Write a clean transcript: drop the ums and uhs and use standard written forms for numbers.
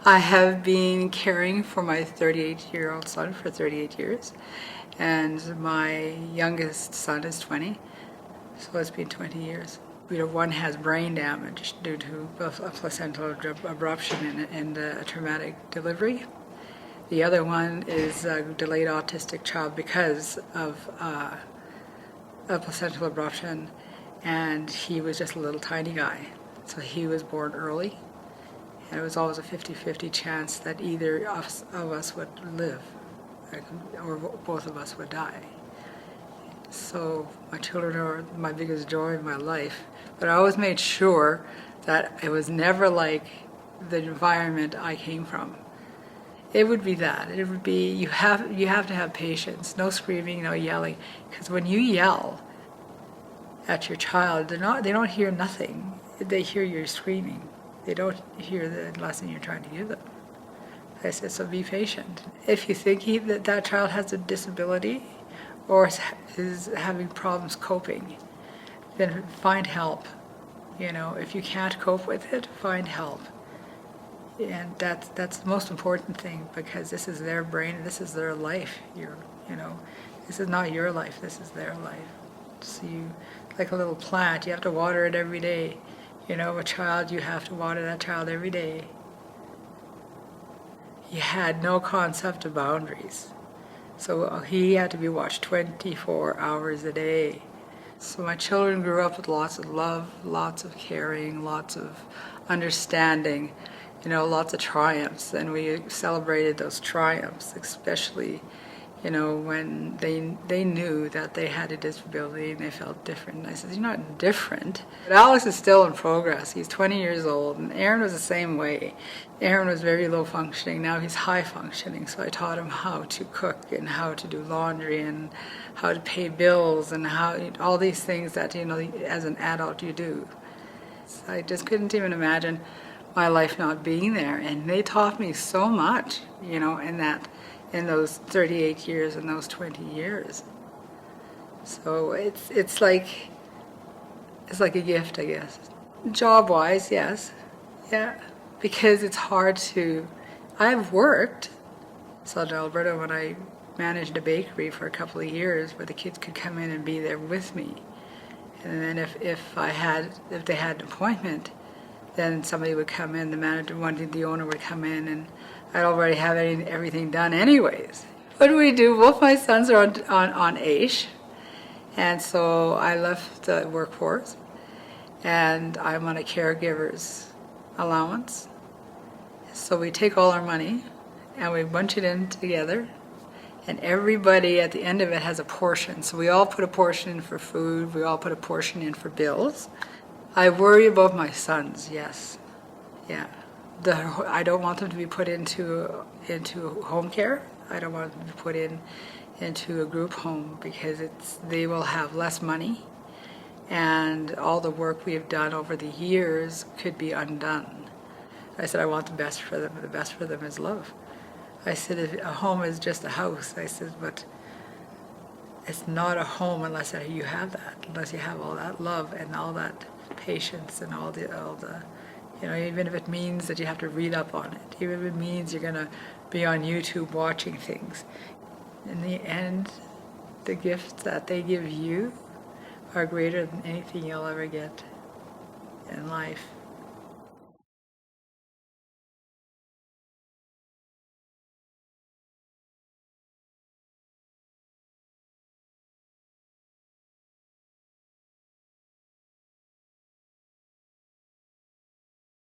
I have been caring for my 38-year-old son for 38 years, and my youngest son is 20, so it's been 20 years. One has brain damage due to a placental abruption and a traumatic delivery. The other one is a delayed autistic child because of a placental abruption, and he was just a little tiny guy. So he was born early, and it was always a 50-50 chance that either of us would live, or both of us would die. So my children are my biggest joy in my life, but I always made sure that it was never like the environment I came from. It would be that. It would be you have to have patience, no screaming, no yelling, because when you yell at your child, they don't hear nothing. They hear you screaming. They don't hear the lesson you're trying to give them. I said, so be patient. If you think that child has a disability or is having problems coping, then find help. If you can't cope with it, find help. And that's the most important thing, because this is their brain, this is their life. This is not your life, this is their life. So like a little plant, you have to water it every day. A child, you have to water that child every day. He had no concept of boundaries. So he had to be watched 24 hours a day. So my children grew up with lots of love, lots of caring, lots of understanding, lots of triumphs, and we celebrated those triumphs, especially, when they knew that they had a disability and they felt different. And I said, you're not different. But Alex is still in progress. He's 20 years old, and Aaron was the same way. Aaron was very low functioning. Now he's high functioning, so I taught him how to cook and how to do laundry and how to pay bills and all these things that, as an adult you do. So I just couldn't even imagine my life not being there, and they taught me so much, in those 38 years and those 20 years. So it's like a gift, I guess. Job-wise, yes, yeah, because it's hard to. I've worked Southern Alberta when I managed a bakery for a couple of years, where the kids could come in and be there with me, and then if they had an appointment, then somebody would come in, the owner would come in, and I'd already have everything done anyways. What do we do? Both my sons are on AISH, and so I left the workforce, and I'm on a caregiver's allowance. So we take all our money, and we bunch it in together, and everybody at the end of it has a portion. So we all put a portion in for food, we all put a portion in for bills. I worry about my sons, yes. Yeah. I don't want them to be put into home care. I don't want them to be put into a group home, because they will have less money, and all the work we have done over the years could be undone. I said, I want the best for them. The best for them is love. I said, if a home is just a house, I said, but it's not a home unless you have that, unless you have all that love and all that patience and all the even if it means that you have to read up on it, even if it means you're going to be on YouTube watching things. In the end, the gifts that they give you are greater than anything you'll ever get in life.